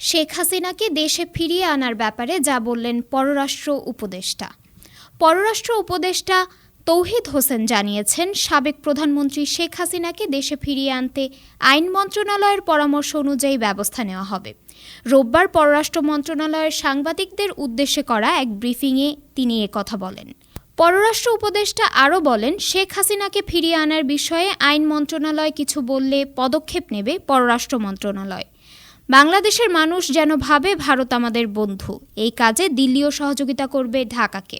শেখ হাসিনাকে দেশে ফিরিয়ে আনার ব্যাপারে যা বললেন পররাষ্ট্র উপদেষ্টা। পররাষ্ট্র উপদেষ্টা তৌহিদ হোসেন জানিয়েছেন, সাবেক প্রধানমন্ত্রী শেখ হাসিনাকে দেশে ফিরিয়ে আনতে আইন মন্ত্রণালয়ের পরামর্শ অনুযায়ী ব্যবস্থা নেওয়া হবে। রোববার পররাষ্ট্র মন্ত্রণালয়ের সাংবাদিকদের উদ্দেশ্যে করা এক ব্রিফিংয়ে তিনি একথা বলেন। পররাষ্ট্র উপদেষ্টা আরও বলেন, শেখ হাসিনাকে ফিরিয়ে আনার বিষয়ে আইন মন্ত্রণালয় কিছু বললে পদক্ষেপ নেবে পররাষ্ট্র মন্ত্রণালয়। বাংলাদেশের মানুষ যেন ভাবে ভারত আমাদের বন্ধু, এই কাজে দিল্লিও সহযোগিতা করবে ঢাকাকে।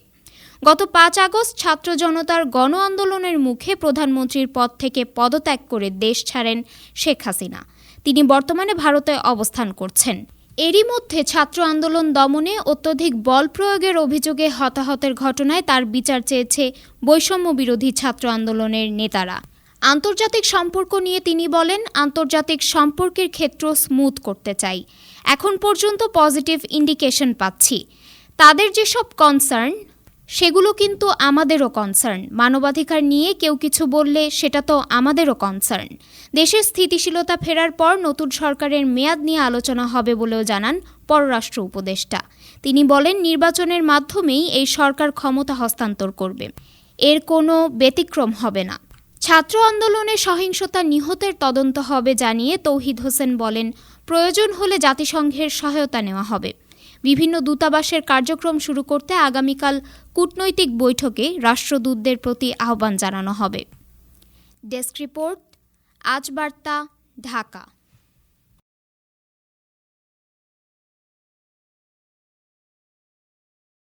গত ৫ আগস্ট ছাত্র জনতার গণ আন্দোলনের মুখে প্রধানমন্ত্রীর পদ থেকে পদত্যাগ করে দেশ ছাড়েন শেখ হাসিনা। তিনি বর্তমানে ভারতে অবস্থান করছেন। এরই মধ্যে ছাত্র আন্দোলন দমনে অত্যধিক বল প্রয়োগের অভিযোগে হতাহতের ঘটনায় তার বিচার চেয়েছে বৈষম্য বিরোধী ছাত্র আন্দোলনের নেতারা। আন্তর্জাতিক সম্পর্ক নিয়ে তিনি বলেন, আন্তর্জাতিক সম্পর্কের ক্ষেত্র স্মুথ করতে চাই। এখন পর্যন্ত পজিটিভ ইন্ডিকেশন পাচ্ছি। তাদের যেসব কনসার্ন সেগুলো কিন্তু আমাদেরও কনসার্ন। মানবাধিকার নিয়ে কেউ কিছু বললে সেটা তো আমাদেরও কনসার্ন। দেশের স্থিতিশীলতা ফেরার পর নতুন সরকারের মেয়াদ নিয়ে আলোচনা হবে বলেও জানান পররাষ্ট্র উপদেষ্টা। তিনি বলেন, নির্বাচনের মাধ্যমেই এই সরকার ক্ষমতা হস্তান্তর করবে, এর কোনো ব্যতিক্রম হবে না। ছাত্র আন্দোলনে সহিংসতা নিহতের তদন্ত হবে জানিয়ে তৌহিদ হোসেন বলেন, প্রয়োজন হলে জাতিসংঘের সহায়তা নেওয়া হবে। বিভিন্ন দূতাবাসের কার্যক্রম শুরু করতে আগামীকাল কূটনৈতিক বৈঠকে রাষ্ট্রদূতদের প্রতি আহ্বান জানানো হবে। ডেস্ক রিপোর্ট, আজ বার্তা, ঢাকা।